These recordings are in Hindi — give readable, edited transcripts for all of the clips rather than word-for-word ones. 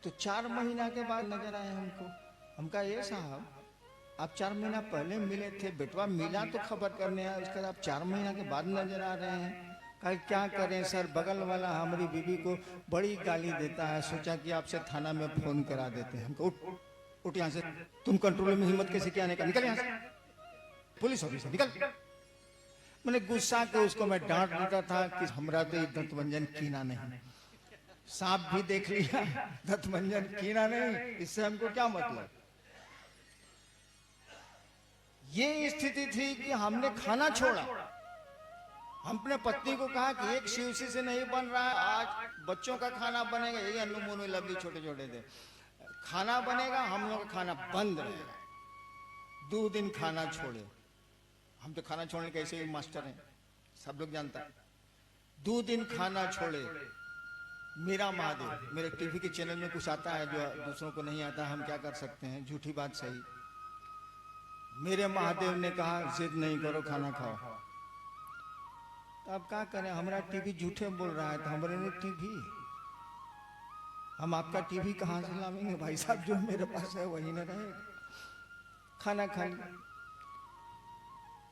तो 4 महीना के बाद नजर आए हमको। हम कहा ये साहब आप 4 महीना पहले मिले थे, बेटवा मिला तो खबर करने आया, उसके बाद आप 4 महीना के बाद नजर आ रहे हैं। कहा क्या करें सर, बगल वाला हमारी बीवी को बड़ी गाली देता है, सोचा कि आपसे थाना में फोन करा देते हैं। हमको उठ यहाँ से, तुम कंट्रोल में हिम्मत कैसे क्या आने का, निकल यहाँ से, पुलिस ऑफिसर निकल। मैंने गुस्सा के उसको मैं डांट देता था कि हमरा तो ये दंतमंजन कीना नहीं, सांप भी देख लिया, दंतमंजन कीना नहीं, इससे हमको क्या मतलब। ये स्थिति थी कि हमने खाना छोड़ा। हम अपने पत्नी को कहा कि एक शिवसी से नहीं बन रहा है, आज बच्चों का खाना बनेगा, ये अन्नू मोनू लवली छोटे छोटे थे, खाना बनेगा, हम लोग का खाना बंद रहेगा। 2 दिन खाना छोड़े। हम तो खाना छोड़ने के ऐसे ही मास्टर हैं, सब लोग जानता है। 2 दिन खाना छोड़े। मेरा महादेव, मेरे टीवी के चैनल में कुछ आता है जो दूसरों को नहीं आता, हम क्या कर सकते हैं, झूठी बात सही। मेरे महादेव ने कहा जिद नहीं करो, खाना खाओ। तो अब क्या करें, हमारा टीवी झूठे बोल रहा है, तो हमारे ने टीवी, हम आपका टीवी कहाँ से लावेंगे भाई साहब, जो मेरे पास है वही न रहेगा। खाना खा लिया।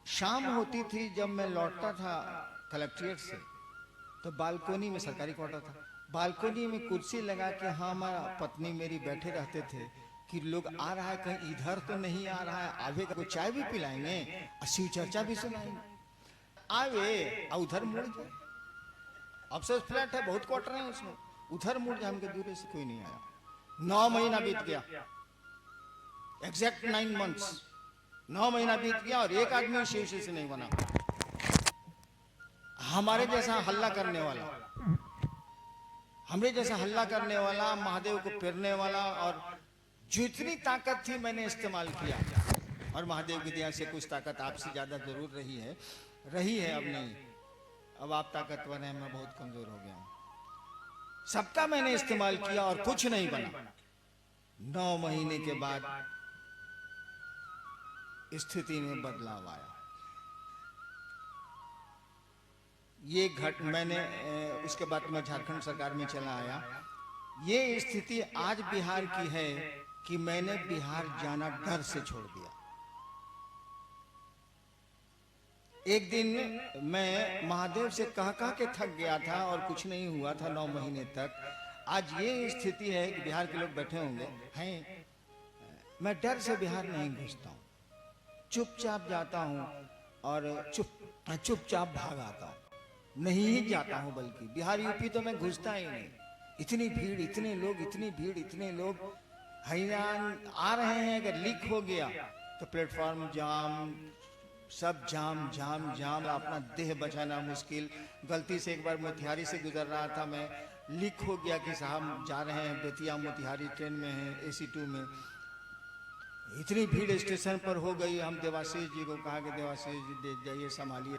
शाम होती थी जब मैं लौटता था कलेक्ट्रेट से, तो बालकोनी में, सरकारी क्वार्टर था, बालकोनी में कुर्सी लगा के हमारा पत्नी मेरी बैठे रहते थे कि लोग आ रहा है कहीं इधर तो नहीं आ रहा है, आवे को चाय भी पिलाएंगे और शिव चर्चा भी सुनाएंगे, आवे और उधर मुड़ जाए। अफसोस फ्लैट है, बहुत क्वार्टर है उसमें, उधर मुड़ जाए। हमके दूर से कोई नहीं आया। 9 महीना बीत गया, एग्जैक्ट 9 months, 9 महीना बीत गया और एक आदमी शिव से नहीं बना। हमारे जैसा हल्ला करने वाला, हमरे जैसा हल्ला करने वाला, महादेव को पेरने वाला, और जितनी ताकत थी मैंने इस्तेमाल किया। और महादेव की दया से कुछ ताकत आपसे ज्यादा जरूर रही है, अब नहीं। अब आप ताकतवर हैं, मैं बहुत कमजोर हो गया हूं। सबका मैंने इस्तेमाल किया और कुछ नहीं बना। 9 महीने के बाद स्थिति में बदलाव आया। ये मैंने उसके बाद मैं झारखंड सरकार में चला आया। ये स्थिति आज बिहार की है कि मैंने बिहार जाना डर से छोड़ दिया। एक दिन मैं महादेव से कह के थक गया था और कुछ नहीं हुआ था 9 महीने तक। आज ये स्थिति है कि बिहार के लोग बैठे होंगे हैं, मैं डर से बिहार नहीं घुसता हूँ, चुपचाप जाता हूँ और चुपचाप भाग आता हूँ, नहीं ही जाता हूँ। बल्कि बिहार यूपी तो मैं घुसता ही नहीं। इतनी भीड़, इतने लोग, इतनी भीड़, इतने लोग हैरान आ रहे हैं। अगर लीक हो गया तो प्लेटफॉर्म जाम, सब जाम जाम जाम, अपना देह बचाना मुश्किल। गलती से एक बार मोतिहारी से गुजर रहा था मैं, लीक हो गया कि साहब जा रहे हैं बेतिया मोतिहारी, ट्रेन में हैं AC2 में। इतनी भीड़ स्टेशन पर हो गई। हम देवाशीष जी को कहा कि देवाशीष जी जाइए संभालिए।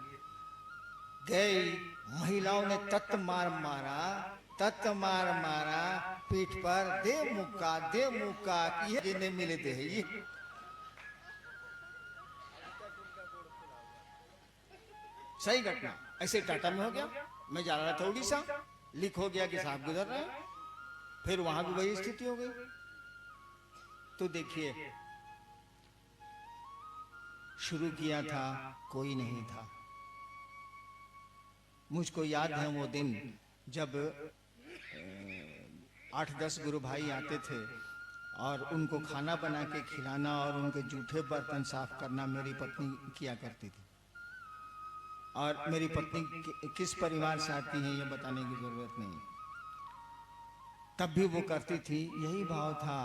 गई, महिलाओं ने तत्त मार मारा पीठ पर, दे मुक्का कि ये नहीं मिले थे। ये सही घटना ऐसे टाटा में हो गया। मैं जा रहा था उड़ीसा, लीक हो गया कि साहब गुजर रहे हैं, फिर वहां भी वही स्थिति हो गई। तो देखिए, शुरू किया था, कोई नहीं था। मुझको याद है वो दिन जब 8-10 गुरु भाई आते थे और उनको खाना बना के खिलाना और उनके जूठे बर्तन साफ करना मेरी पत्नी किया करती थी। और मेरी पत्नी किस परिवार से आती है ये बताने की जरूरत नहीं, तब भी वो करती थी। यही भाव था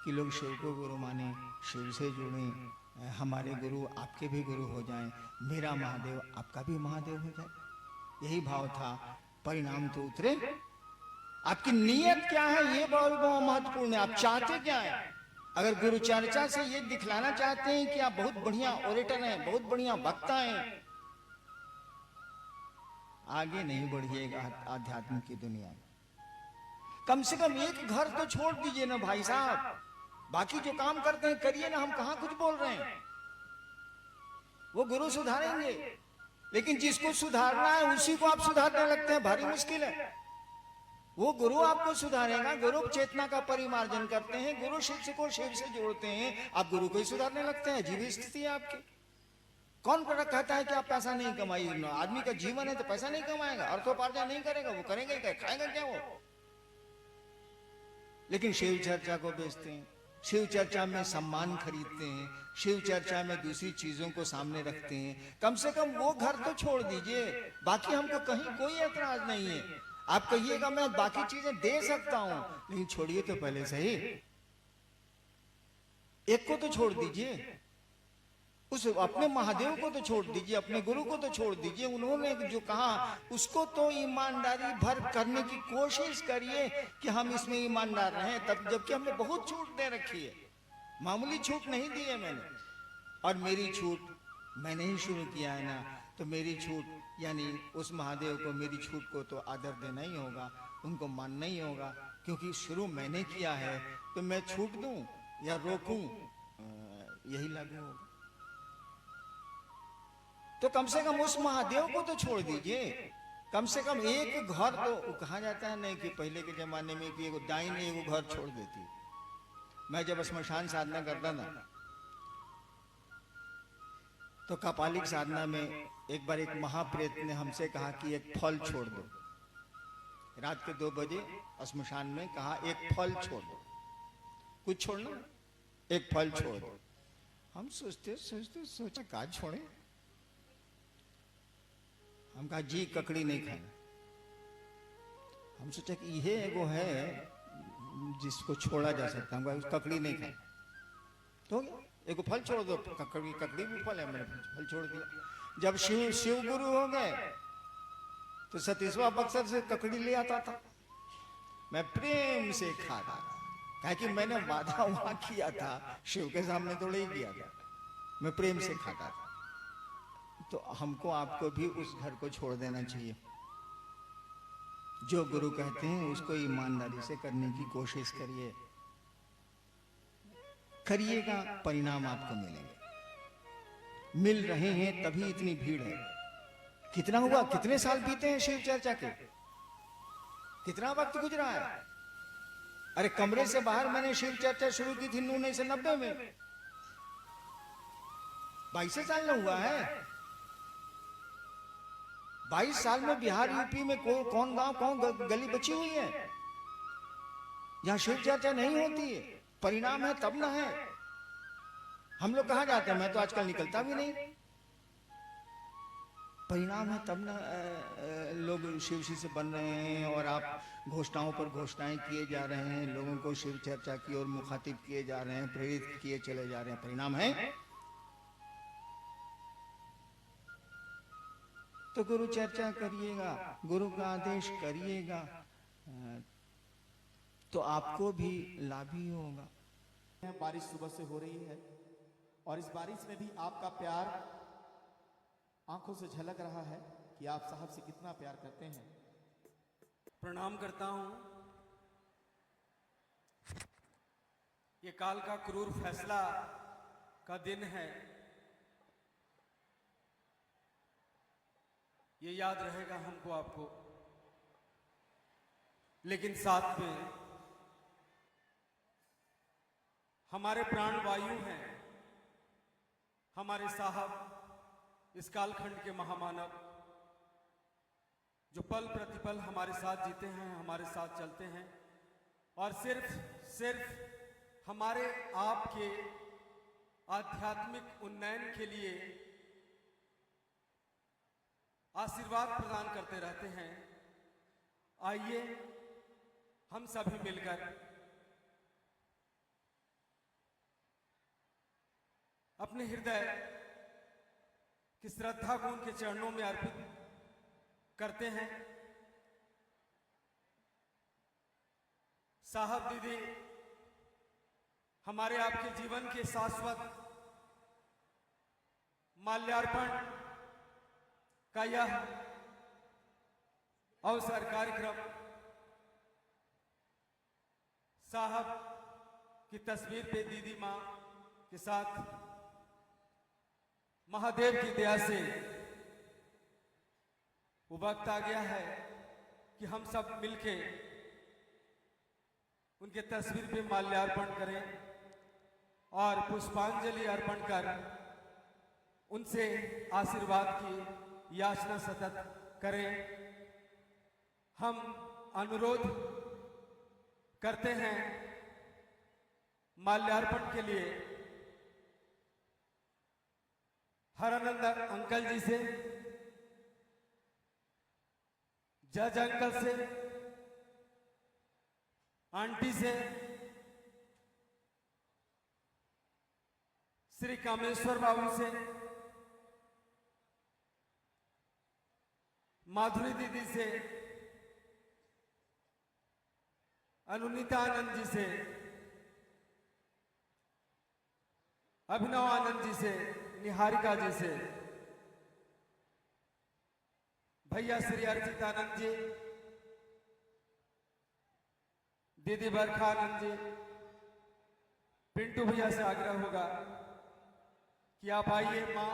कि लोग शिव को गुरु माने, शिव से जुड़े, हमारे गुरु आपके भी गुरु हो जाएं, मेरा महादेव आपका भी महादेव हो जाए, यही भाव था। परिणाम तो उतरे। आपकी नीयत क्या है ये बहुत महत्वपूर्ण है। आप चाहते क्या है? अगर गुरु चर्चा से ये दिखलाना चाहते हैं कि आप बहुत बढ़िया ओरेटर हैं, बहुत बढ़िया वक्ता हैं, आगे नहीं बढ़िएगा आध्यात्म की दुनिया में। कम से कम एक घर तो छोड़ दीजिए ना भाई साहब, बाकी जो काम करते हैं करिए ना। हम कहां कुछ बोल रहे हैं, वो गुरु सुधारेंगे, लेकिन जिसको सुधारना है उसी को आप सुधारने लगते हैं, भारी मुश्किल है। वो गुरु आपको सुधारेगा। गुरु चेतना का परिमार्जन करते हैं, गुरु शिष्य को शिव से जोड़ते हैं, आप गुरु को ही सुधारने लगते हैं। अजीब स्थिति है आपकी। कौन कहता है कि आप पैसा नहीं कमाइए? आदमी का जीवन है तो पैसा नहीं कमाएगा, अर्थोपार्जन नहीं करेगा, वो करेगा ही क्या, खाएगा क्या वो? लेकिन शिव चर्चा को बेचते हैं, शिव चर्चा में सम्मान खरीदते हैं, शिव चर्चा में दूसरी चीजों को सामने रखते हैं। कम से कम वो घर तो छोड़ दीजिए। बाकी हमको कहीं कोई ऐतराज नहीं है, आप कहिएगा मैं बाकी चीजें दे सकता हूं, लेकिन छोड़िए तो पहले सही, एक को तो छोड़ दीजिए, उस अपने महादेव को तो छोड़ दीजिए, अपने गुरु को तो छोड़ दीजिए। उन्होंने जो कहा उसको तो ईमानदारी भर करने की कोशिश करिए कि हम इसमें ईमानदार रहें। तब जबकि हमने बहुत छूट दे रखी है, मामूली छूट नहीं दी है मैंने। और मेरी छूट मैंने ही शुरू किया है ना, तो मेरी छूट यानी उस महादेव को, मेरी छूट को तो आदर देना ही होगा, उनको मानना ही होगा, क्योंकि शुरू मैंने किया है। तो मैं छूट दूं या रोकूं, यही लागू होगा। तो कम से कम उस महादेव को तो छोड़ दीजिए। कम से कम एक घर तो, कहा जाता है नहीं कि पहले के जमाने में कि एगो डाइन एगो घर छोड़ देती। मैं जब स्मशान साधना करता था तो कपालिक साधना में एक बार एक महाप्रेत ने हमसे कहा कि एक फल छोड़ दो। रात के 2 बजे स्मशान में कहा एक फल छोड़ दो, कुछ छोड़ना, एक फल छोड़ दो। हम सोचते सोचा का छोड़े? हम कहा जी ककड़ी नहीं खाना। हम सोचा कि ये एगो है जिसको छोड़ा जा सकता है, ककड़ी नहीं खाना। तो एगो फल छोड़ दो, ककड़ी भी फल है, मैंने फल छोड़ दिया। जब शिव गुरु हो गए तो 37वां बक्सर से ककड़ी ले आता था, मैं प्रेम से खाता था, कहा कि मैंने वादा वहां किया था, शिव के सामने थोड़ा ही किया था, मैं प्रेम से खाता था। तो हमको आपको भी उस घर को छोड़ देना चाहिए। जो गुरु कहते हैं उसको ईमानदारी से करने की कोशिश करिए, करिएगा, परिणाम आपको मिलेंगे। मिल रहे हैं तभी इतनी भीड़ है। कितना हुआ, कितने साल बीते हैं शिव चर्चा के, कितना वक्त गुजरा है। अरे कमरे से बाहर मैंने शिव चर्चा शुरू की थी 1990 में, 22 साल न हुआ है। 22 साल में बिहार यूपी में कौन गांव कौन गली बची हुई है जहां शिव चर्चा नहीं होती है? परिणाम है तब ना है। हम लोग कहा जाते हैं, मैं तो आजकल निकलता भी नहीं। परिणाम है तब ना लोग शिव से बन रहे हैं, और आप घोषणाओं पर घोषणाएं किए जा रहे हैं, लोगों को शिव चर्चा की ओर मुखातिब किए जा रहे हैं, प्रेरित किए चले जा रहे हैं। परिणाम है। तो गुरु चर्चा करिएगा, गुरु का आदेश करिएगा, तो आपको भी लाभ ही होगा। बारिश सुबह से हो रही है और इस बारिश में भी आपका प्यार आंखों से झलक रहा है कि आप साहब से कितना प्यार करते हैं। प्रणाम करता हूं। ये काल का क्रूर फैसला का दिन है, ये याद रहेगा हमको आपको। लेकिन साथ में हमारे प्राण वायु हैं, हमारे साहब इस कालखंड के महामानव, जो पल प्रतिपल हमारे साथ जीते हैं, हमारे साथ चलते हैं, और सिर्फ हमारे आपके आध्यात्मिक उन्नयन के लिए आशीर्वाद प्रदान करते रहते हैं। आइए हम सभी मिलकर अपने हृदय की श्रद्धा को उनके चरणों में अर्पित करते हैं। साहब दीदी हमारे आपके जीवन के शाश्वत माल्यार्पण का यह अवसर कार्यक्रम साहब की तस्वीर पे दीदी मां के साथ महादेव की दया से वो वक्त आ गया है कि हम सब मिलके उनके तस्वीर पे माल्यार्पण करें और पुष्पांजलि अर्पण कर उनसे आशीर्वाद की याचना सतत करें। हम अनुरोध करते हैं माल्यार्पण के लिए हरानंद अंकल जी से, जज अंकल से, आंटी से, श्री कामेश्वर बाबू से, माधुरी दीदी से, अनुनीता आनंद जी से, अभिनव आनंद जी से, निहारिका जी से, भैया श्री अर्जित आनंद जी, दीदी बरखा आनंद जी, पिंटू भैया से आग्रह होगा कि आप आइए। मां,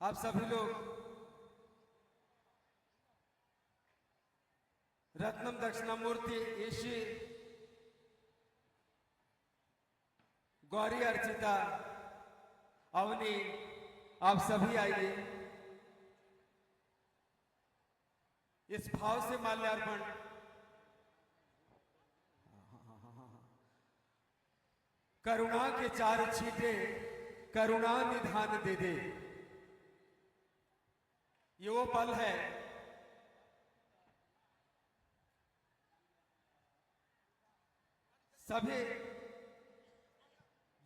आप सभी लोग रत्नम दक्षिणामूर्ति ईशी, गौरी अर्चिता, अवनी, आप सभी आइए। इस भाव से माल्यार्पण करुणा के चार छींटे करुणा निधान दे दे, ये वो पल है सभी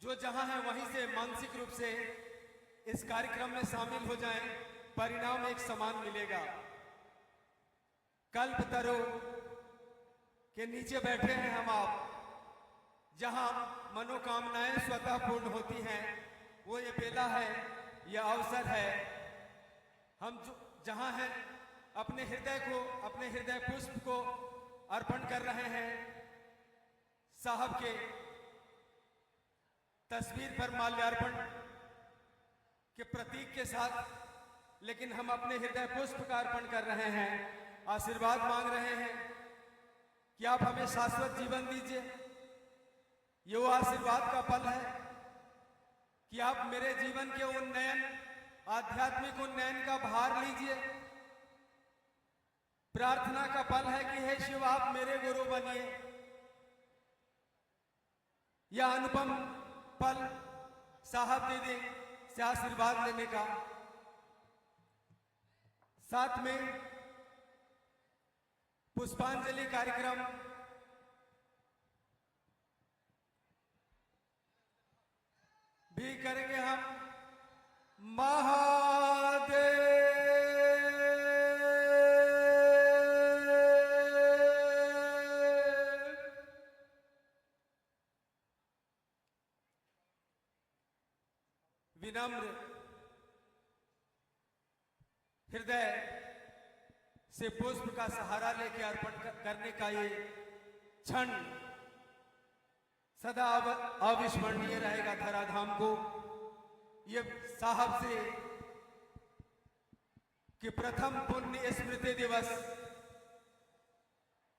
जो जहां है वहीं से मानसिक रूप से इस कार्यक्रम में शामिल हो जाएं, परिणाम एक समान मिलेगा। कल्पतरु के नीचे बैठे हैं हम आप, जहां मनोकामनाएं स्वतः पूर्ण होती हैं, वो ये बेला है, यह अवसर है। हम जहां हैं अपने हृदय को, अपने हृदय पुष्प को अर्पण कर रहे हैं साहब के तस्वीर पर माल्यार्पण के प्रतीक के साथ, लेकिन हम अपने हृदय पुष्प का अर्पण कर रहे हैं, आशीर्वाद मांग रहे हैं कि आप हमें शाश्वत जीवन दीजिए। ये वो आशीर्वाद का पल है कि आप मेरे जीवन के उन्नयन, आध्यात्मिक उन्नयन का भार लीजिए। प्रार्थना का पल है कि हे शिव, आप मेरे गुरु बनिए। यह अनुपम पल साहब दीदी से आशीर्वाद लेने का, साथ में पुष्पांजलि कार्यक्रम भी करेंगे हम। महादेव विनम्र हृदय से पुष्प का सहारा लेके अर्पण करने का ये क्षण सदा अविस्मरणीय रहेगा धराधाम को। ये साहब से कि प्रथम पुण्य स्मृति दिवस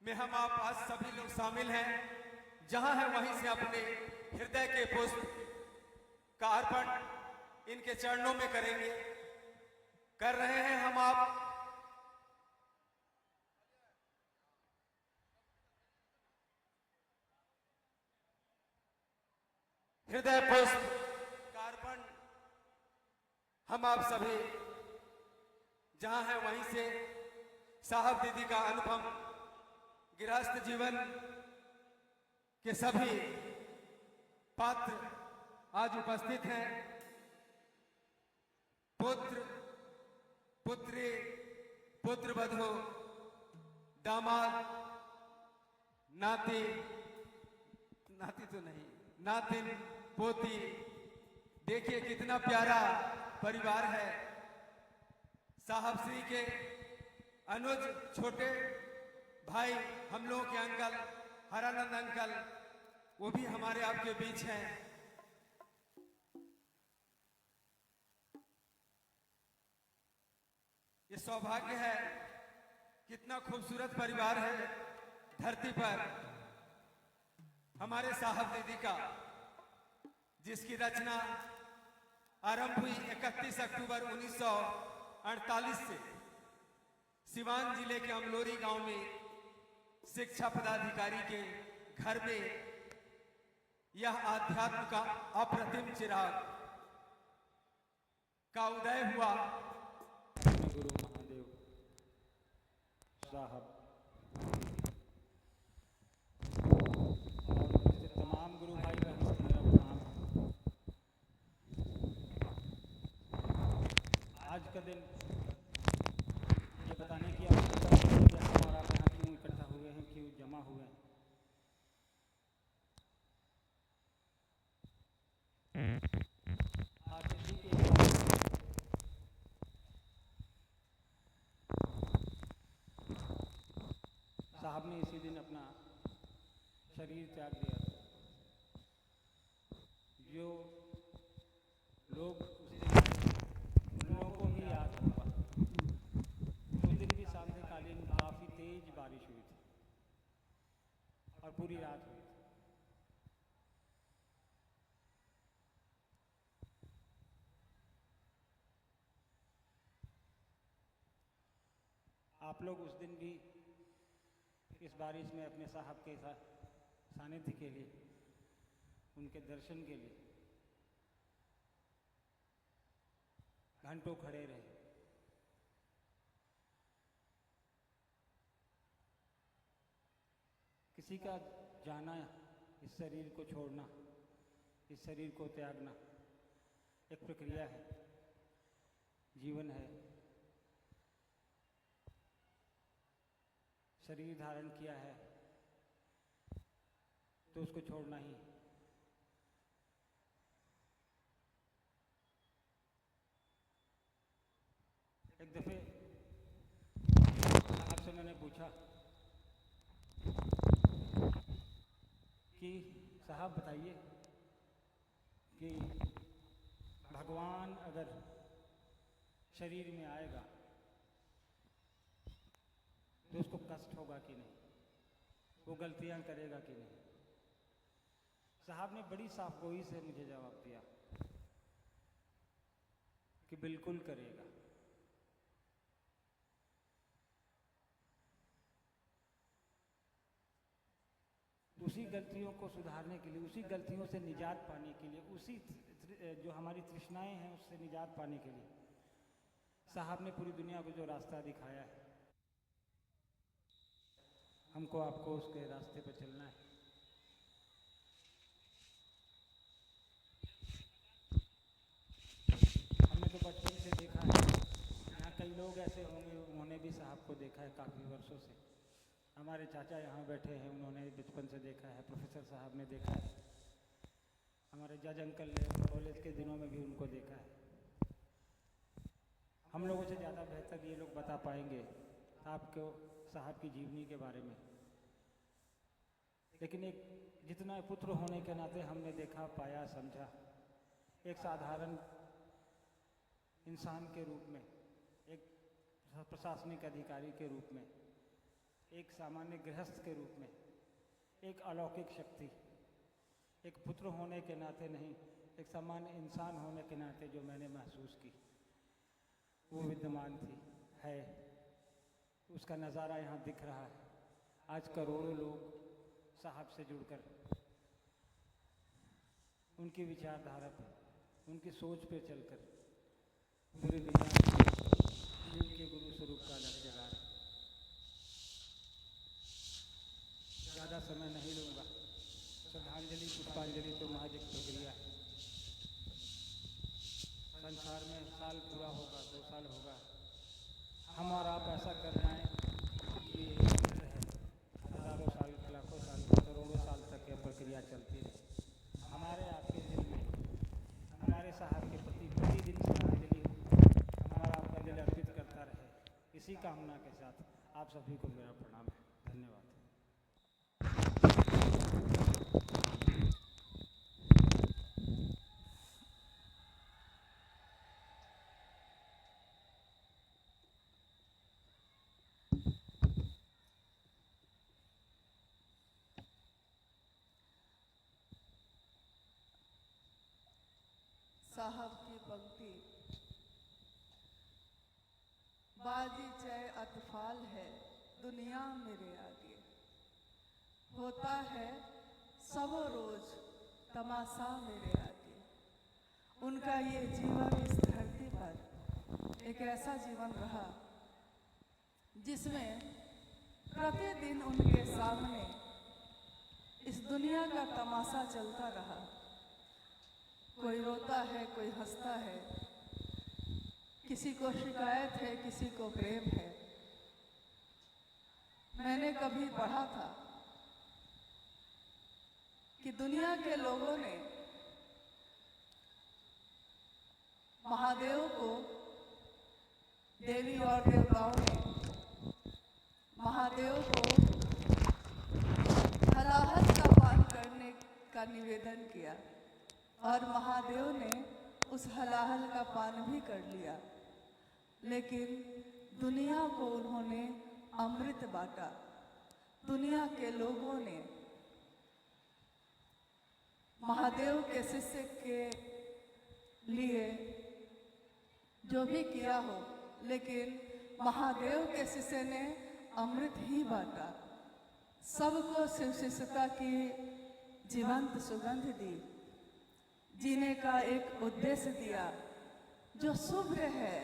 में हम आप आज सभी लोग शामिल हैं, जहां है वहीं से अपने हृदय के पुष्प का अर्पण इनके चरणों में करेंगे, कर रहे हैं हम आप। हृदय पुष्प का अर्पण हम आप सभी जहां हैं वहीं से साहब दीदी का अनुपम गृहस्थ जीवन के सभी पात्र आज उपस्थित हैं। पुत्र, पुत्री, पुत्रवधू, दामाद, नाती, नाती तो नहीं, नातिन, पोती, देखिए कितना प्यारा परिवार है। साहब श्री के अनुज छोटे भाई, हम लोगों के अंकल हरानंद अंकल, वो भी हमारे आपके बीच हैं। ये सौभाग्य है कितना खूबसूरत परिवार है धरती पर हमारे साहब दीदी का, जिसकी रचना आरंभ हुई 31 अक्टूबर 1948 से सिवान जिले के अमलोरी गांव में शिक्षा पदाधिकारी के घर में यह आध्यात्म का अप्रतिम चिराग का उदय हुआ। गुरु महादेव साहब और उपस्थित तमाम गुरु भाई बहनों को मेरा प्रणाम है। आज का दिन ये बताने की आवश्यकता है कि हम और आप यहाँ क्यों इकट्ठा हुए हैं, क्यों जमा हुए हैं। आज इसी के साहब ने इसी दिन अपना शरीर त्याग दिया था। जो लोग उस दिन आए उन लोगों को ही याद होगा। उस दिन भी सांध्यकालीन काफ़ी तेज बारिश हुई थी और पूरी रात हुई थी। आप लोग उस दिन भी इस बारिश में अपने साहब के सानिध्य के लिए, उनके दर्शन के लिए घंटों खड़े रहे। किसी का जाना, इस शरीर को छोड़ना, इस शरीर को त्यागना एक प्रक्रिया है, जीवन है। शरीर धारण किया है तो उसको छोड़ना ही। एक दफे आपसे मैंने पूछा कि साहब बताइए कि भगवान अगर शरीर में आएगा तो उसको कष्ट होगा कि नहीं, वो गलतियां करेगा कि नहीं। साहब ने बड़ी साफगोई से मुझे जवाब दिया कि बिल्कुल करेगा। उसी गलतियों को सुधारने के लिए, उसी गलतियों से निजात पाने के लिए, उसी जो हमारी तृष्णाएं हैं उससे निजात पाने के लिए साहब ने पूरी दुनिया को जो रास्ता दिखाया है, हमको आपको उसके रास्ते पर चलना है। हमने तो बचपन से देखा है, यहाँ कई लोग ऐसे होंगे उन्होंने भी साहब को देखा है काफ़ी वर्षों से। हमारे चाचा यहाँ बैठे हैं, उन्होंने बचपन से देखा है। प्रोफेसर साहब ने देखा है, हमारे जज अंकल ने कॉलेज के दिनों में भी उनको देखा है। हम लोगों से ज़्यादा बेहतर ये लोग बता पाएंगे आपको साहब की जीवनी के बारे में। लेकिन एक जितना पुत्र होने के नाते हमने देखा, पाया, समझा, एक साधारण इंसान के रूप में, एक प्रशासनिक अधिकारी के रूप में, एक सामान्य गृहस्थ के रूप में, एक अलौकिक शक्ति, एक पुत्र होने के नाते नहीं, एक सामान्य इंसान होने के नाते जो मैंने महसूस की वो विद्यमान थी, है। उसका नज़ारा यहाँ दिख रहा है। आज करोड़ों लोग साहब से जुड़कर उनकी विचारधारा पर, उनकी सोच पे चलकर पूरी दुनिया में के गुरु स्वरूप का अलग जगा रहे। ज़्यादा समय नहीं लूँगा। श्रद्धांजलि, पुष्पांजलि तो महज एक प्रक्रिया है। संसार में साल पूरा होगा, 2 साल होगा, हम और आप ऐसा कर पाएँ कि ये है हज़ारों साल, लाखों साल, करोड़ों साल तक यह प्रक्रिया चलती रहे। हमारे आपके दिल में हमारे साहब के प्रति प्रतिदिन श्रद्धांजलि हमारा आपका दिल अर्पित करता रहे, इसी कामना के साथ आप सभी को मेरा प्रणाम है। धन्यवाद। साहब की पंक्ति, बाजी चय अतफाल है दुनिया मेरे आगे, होता है सब रोज तमाशा मेरे आगे। उनका ये जीवन इस धरती पर एक ऐसा जीवन रहा जिसमें प्रतिदिन उनके सामने इस दुनिया का तमाशा चलता रहा। कोई रोता है, कोई हंसता है, किसी को शिकायत है, किसी को प्रेम है। मैंने कभी पढ़ा था कि दुनिया के लोगों ने महादेव को, देवी और देवताओं ने महादेव को हलाहल का पान करने का निवेदन किया और महादेव ने उस हलाहल का पान भी कर लिया, लेकिन दुनिया को उन्होंने अमृत बांटा। दुनिया के लोगों ने महादेव के शिष्य के लिए जो भी किया हो, लेकिन महादेव के शिष्य ने अमृत ही बांटा। सबको शिव शिष्यता की जीवंत सुगंध दी, जीने का एक उद्देश्य दिया जो शुभ्र है,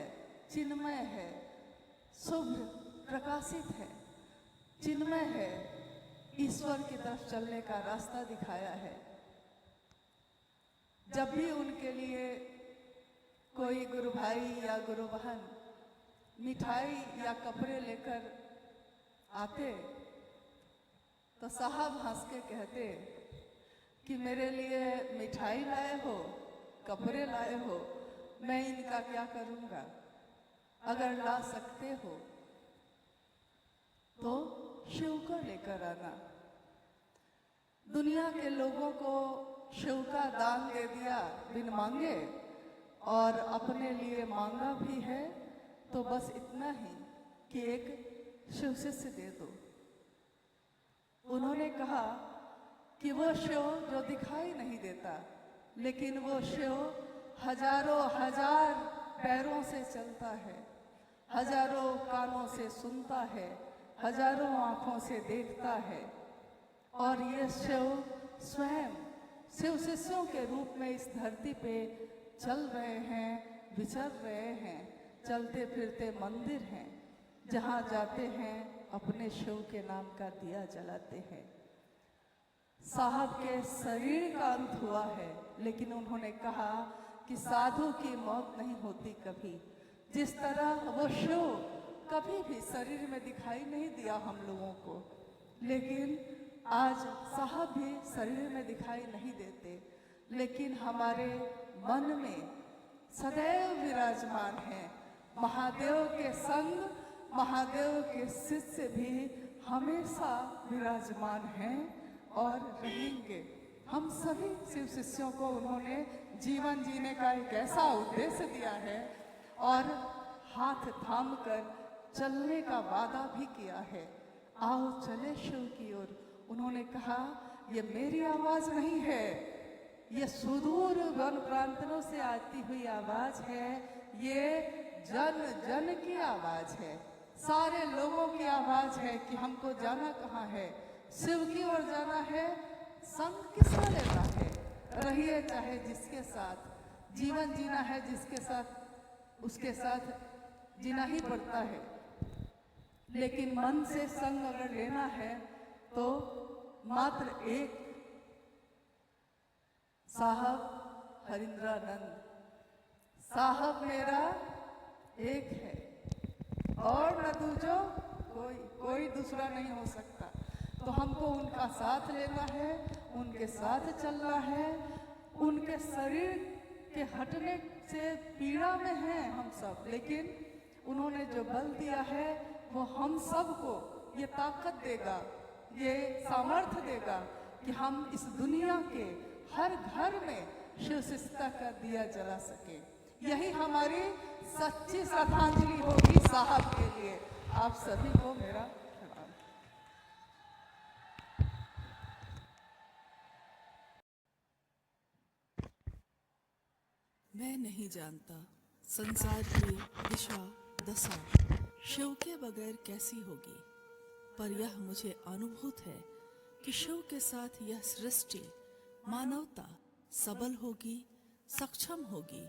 चिन्मय है, शुभ्र प्रकाशित है, चिन्मय है, ईश्वर की तरफ चलने का रास्ता दिखाया है। जब भी उनके लिए कोई गुरु भाई या गुरु बहन मिठाई या कपड़े लेकर आते तो साहब हंस के कहते कि मेरे लिए मिठाई लाए हो, कपड़े लाए हो, मैं इनका क्या करूँगा? अगर ला सकते हो तो शिव को लेकर आना। दुनिया के लोगों को शिव का दान दे दिया बिन मांगे, और अपने लिए मांगा भी है तो बस इतना ही कि एक शिव शिष्य दे दो। उन्होंने कहा कि वो शिव जो दिखाई नहीं देता, लेकिन वो शिव हजारों हजार पैरों से चलता है, हजारों कानों से सुनता है, हजारों आँखों से देखता है, और ये शिव स्वयं शिव शिष्यों के रूप में इस धरती पे चल रहे हैं, विचर रहे हैं, चलते फिरते मंदिर हैं, जहाँ जाते हैं अपने शिव के नाम का दिया जलाते हैं। साहब के शरीर का अंत हुआ है, लेकिन उन्होंने कहा कि साधु की मौत नहीं होती कभी। जिस तरह वो शिव कभी भी शरीर में दिखाई नहीं दिया हम लोगों को, लेकिन आज साहब भी शरीर में दिखाई नहीं देते, लेकिन हमारे मन में सदैव विराजमान है। महादेव के संग महादेव के शिष्य भी हमेशा विराजमान हैं और रहेंगे। हम सभी शिव शिष्यों को उन्होंने जीवन जीने का एक ऐसा उद्देश्य दिया है और हाथ थाम कर चलने का वादा भी किया है। आओ चले शिव की ओर। उन्होंने कहा ये मेरी आवाज नहीं है, ये सुदूर वन प्रांतों से आती हुई आवाज है, ये जन जन की आवाज है, सारे लोगों की आवाज है कि हमको जाना कहाँ है, शिव की ओर जाना है। संग किसका लेना है? रहिए चाहे जिसके साथ, जीवन जीना है जिसके साथ, उसके साथ जीना ही पड़ता है। लेकिन मन से संग अगर लेना है तो मात्र एक, साहब हरिंद्रानंद साहब मेरा एक है और न दूजो कोई दूसरा नहीं हो सकता। तो हमको उनका साथ लेना है, उनके साथ चलना है। उनके शरीर के हटने से पीड़ा में हैं हम सब, लेकिन उन्होंने जो बल दिया है वो हम सबको ये ताकत देगा, ये सामर्थ्य देगा कि हम इस दुनिया के हर घर में शिव शिष्यता का दिया जला सके। यही हमारी सच्ची श्रद्धांजलि होगी साहब के लिए। आप सभी को मेरा प्रणाम। मैं नहीं जानता संसार की दिशा दशा शिव के बगैर कैसी होगी, पर यह मुझे अनुभूत है कि शिव के साथ यह सृष्टि मानवता सबल होगी, सक्षम होगी,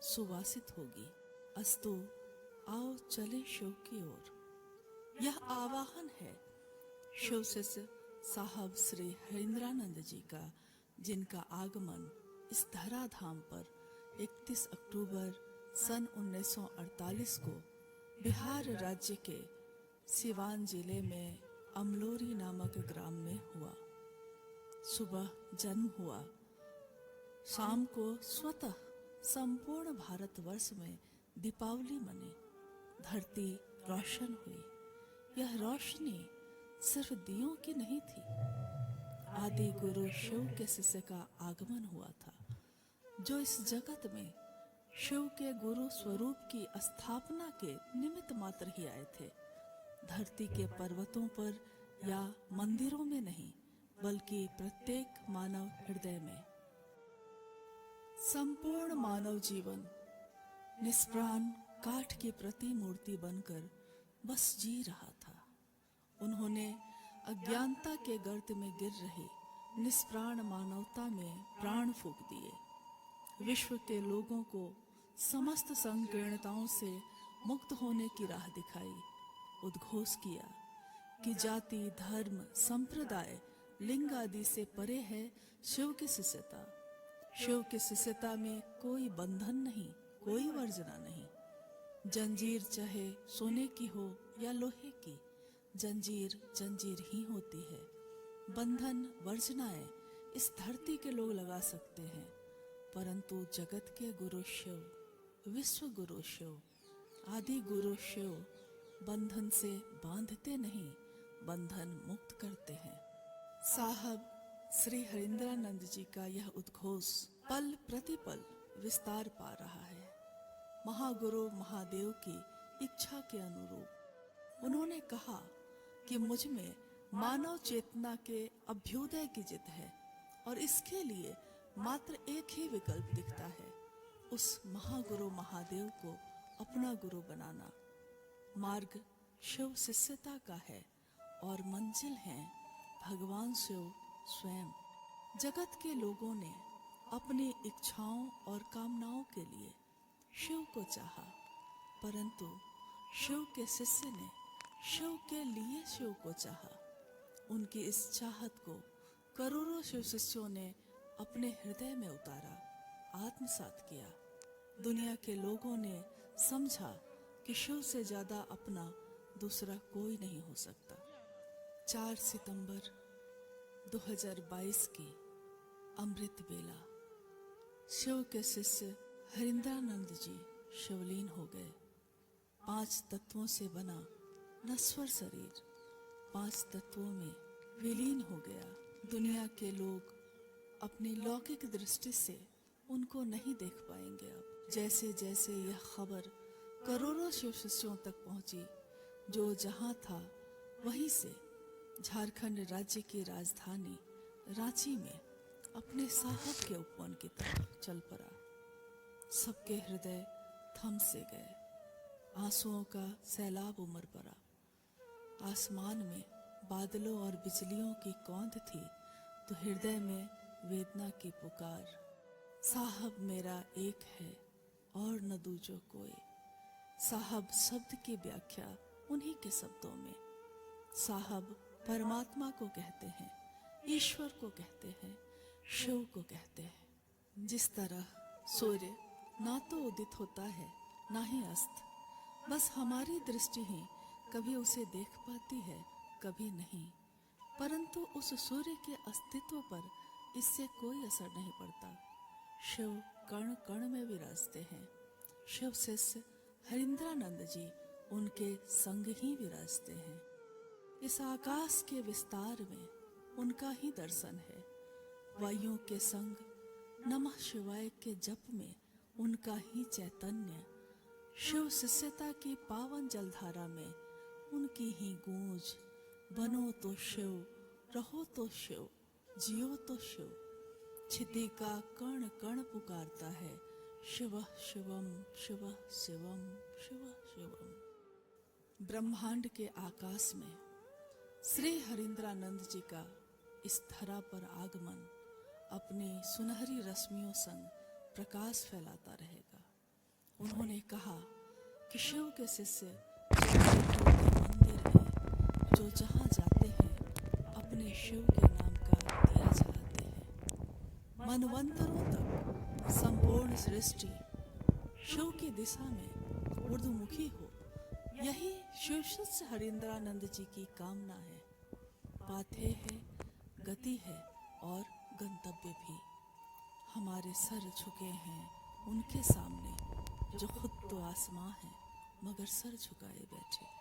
सुवासित होगी। अस्तु आओ चले शिव की ओर। यह आवाहन है शिव शिष्य साहब श्री हरिंद्रानंद जी का, जिनका आगमन इस धराधाम पर 31 अक्टूबर सन 1948 को बिहार राज्य के सिवान जिले में अमलोरी नामक ग्राम में हुआ। सुबह जन्म हुआ, शाम को स्वतः संपूर्ण भारतवर्ष में दीपावली मने, धरती रोशन हुई। यह रोशनी सिर्फ दियों की नहीं थी, आदि गुरु शिव के शिष्य का आगमन हुआ था, जो इस जगत में शिव के गुरु स्वरूप की स्थापना के निमित्त मात्र ही आए थे। धरती के पर्वतों पर या मंदिरों में नहीं, बल्कि प्रत्येक मानव हृदय में। संपूर्ण मानव जीवन निष्प्राण काठ की प्रतिमूर्ति बनकर बस जी रहा था। उन्होंने अज्ञानता के गर्त में गिर रही निष्प्राण मानवता में प्राण फूंक दिए। विश्व के लोगों को समस्त संकीर्णताओं से मुक्त होने की राह दिखाई। उद्घोष किया कि जाति, धर्म, संप्रदाय, लिंग आदि से परे है शिव की शिष्यता। शिव की शिष्यता में कोई बंधन नहीं, कोई वर्जना नहीं। जंजीर चाहे सोने की हो या लोहे की, जंजीर जंजीर ही होती है। बंधन, वर्जनाएं इस धरती के लोग लगा सकते हैं, परंतु जगत के गुरु शिव, विश्व गुरु शिव, आदि गुरु शिव बंधन से बांधते नहीं, बंधन मुक्त करते हैं। साहब श्री हरिंद्रानंद जी का यह उद्घोष पल प्रतिपल विस्तार पा रहा है। महागुरु महादेव की इच्छा के अनुरूप उन्होंने कहा कि मुझ में मानव चेतना के अभ्युदय की जिद है और इसके लिए मात्र एक ही विकल्प दिखता है, उस महागुरु महादेव को अपना गुरु बनाना। मार्ग शिव शिष्यता का है और मंजिल है भगवान शिव स्वयं। जगत के लोगों ने अपनी इच्छाओं और कामनाओं के लिए शिव को चाहा, परंतु शिव के शिष्य ने शिव के लिए शिव को चाहा। उनकी इस चाहत को करोड़ों शिव शिष्यों ने अपने हृदय में उतारा, आत्मसात किया। दुनिया के लोगों ने समझा कि शिव से ज्यादा अपना दूसरा कोई नहीं हो सकता। 4 सितंबर 2022 की अमृत बेला शिव के शिष्य हरिंद्रानंद जी शिवलीन हो गए। 5 तत्वों से बना नश्वर शरीर 5 तत्वों में विलीन हो गया। दुनिया के लोग अपनी लौकिक दृष्टि से उनको नहीं देख पाएंगे। अब जैसे जैसे यह खबर करोड़ों शिव शिष्यों तक पहुंची, जो जहां था वहीं से झारखंड राज्य की राजधानी रांची में अपने साहब के उपवन की तरफ चल पड़ा। सबके हृदय थम से गए, आंसुओं का सैलाब उमड़ पड़ा। आसमान में बादलों और बिजलियों की कौंध थी तो हृदय में वेदना की पुकार। साहब मेरा एक है और न दूजो कोई। साहब शब्द की व्याख्या उन्हीं के शब्दों में। साहब परमात्मा को कहते हैं, ईश्वर को कहते हैं, शिव को कहते हैं। जिस तरह सूर्य ना तो उदित होता है ना ही अस्त, बस हमारी दृष्टि ही कभी उसे देख पाती है, कभी नहीं। परंतु उस सूर्य के अस्तित्व पर इससे कोई असर नहीं पड़ता। शिव कण कण में विराजते हैं। शिव शिष्य हरिंद्रानंद जी उनके संग ही विराजते हैं। इस आकाश के विस्तार में उनका ही दर्शन है। वायुओं के संग नमः शिवाय के जप में उनका ही चैतन्य। शिव शिष्यता की पावन जलधारा में उनकी ही गूंज। बनो तो शिव, रहो तो शिव, जियो तो शिव। क्षिति का कण कण पुकारता है शिवः शिवम शिवः शिवम शिवः शिवम। ब्रह्मांड के आकाश में श्री हरिंद्रानंद जी का इस धरा पर आगमन अपने सुनहरी रश्मियों संग प्रकाश फैलाता रहेगा। उन्होंने कहा कि शिव के शिष्य मंदिर हैं जो जहाँ जाते हैं अपने शिव के नाम का दिया जलाते हैं। मनवंतरों तक संपूर्ण सृष्टि शिव की दिशा में ऊर्ध्वमुखी हो, यही शिव शिष्य हरिंद्रानंद जी की कामना है। पाथेय है, गति है और गंतव्य भी। हमारे सर झुके हैं उनके सामने जो खुद तो आसमां है मगर सर झुकाए बैठे।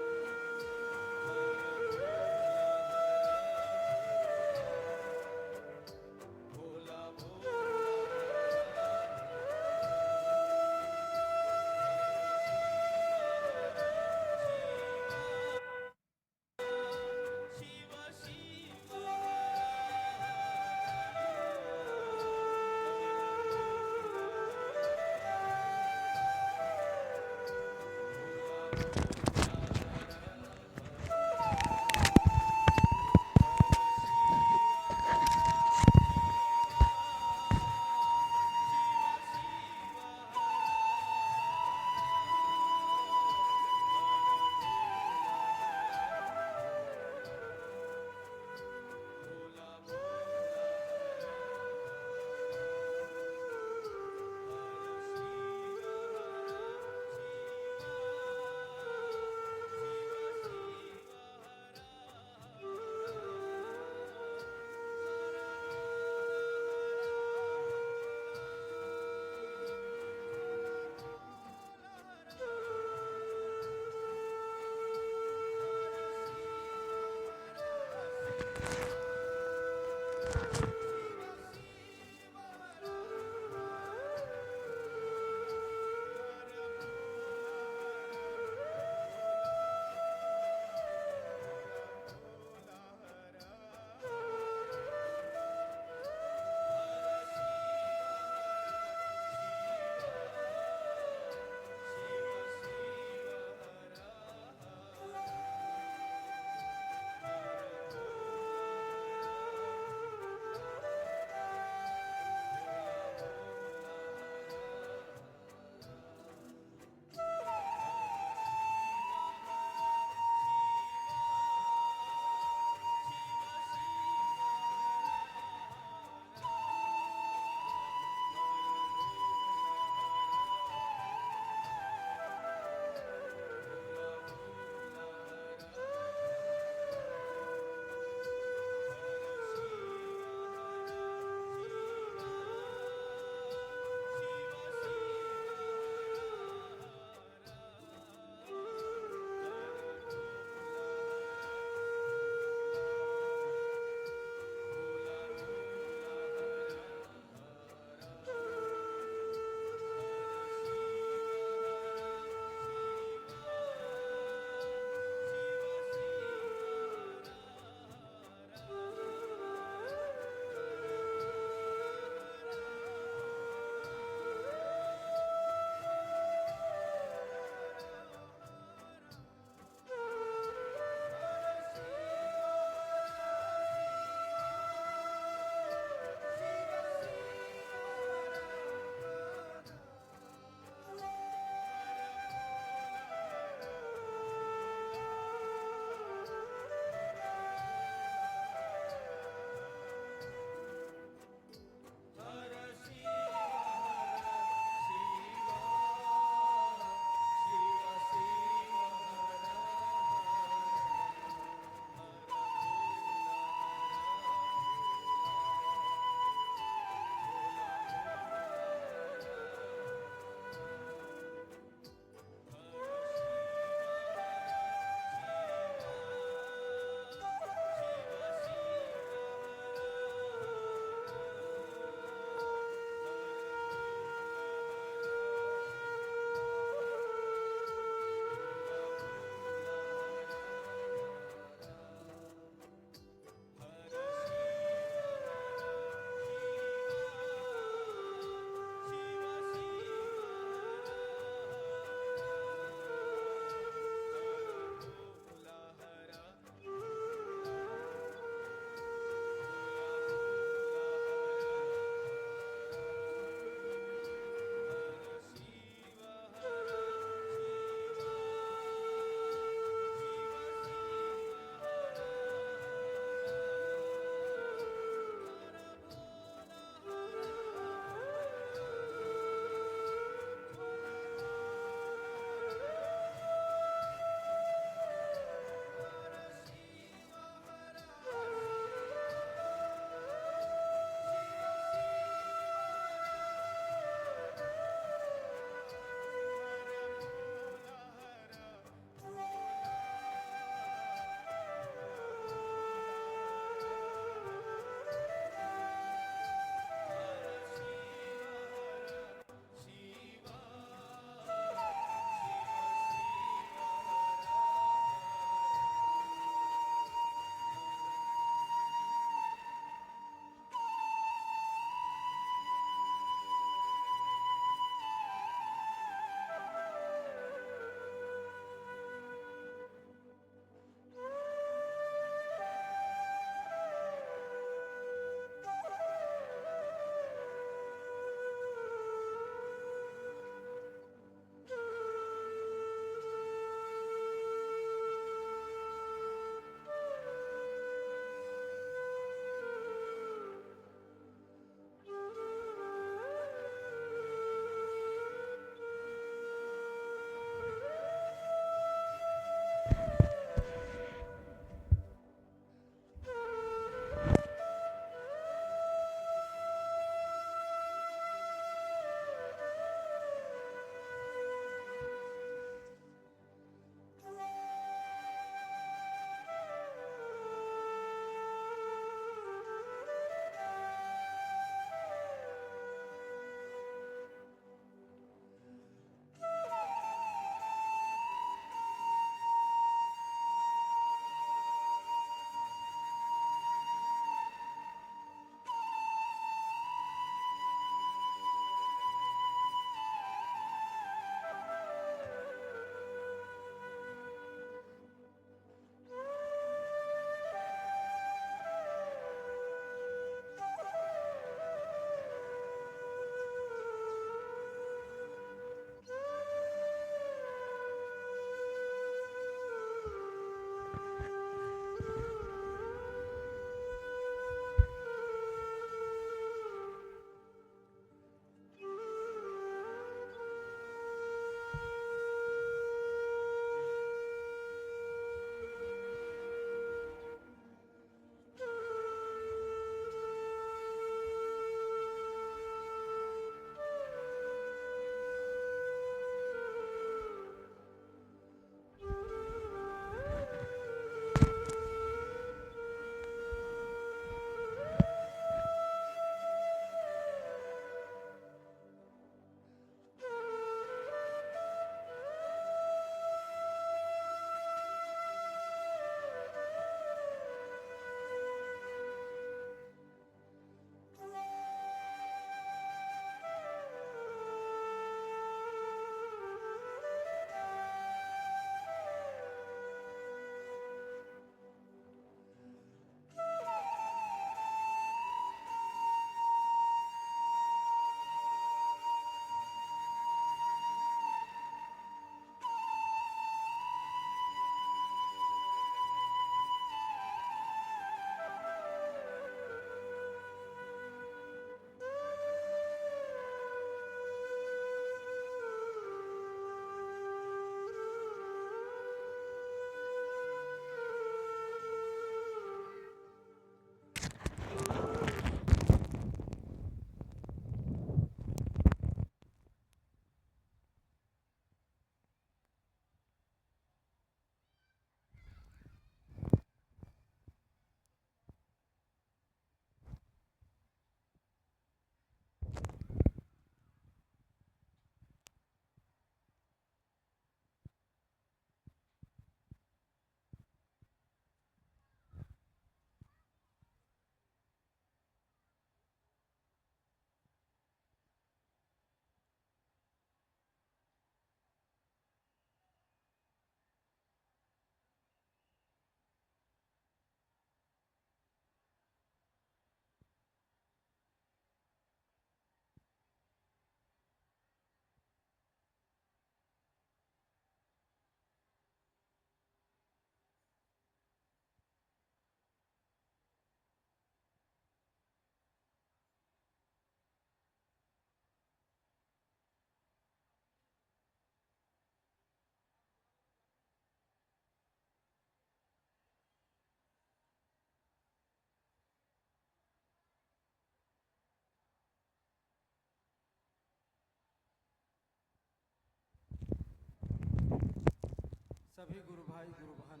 भाई गुरु बहन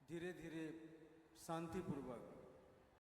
धीरे धीरे शांतिपूर्वक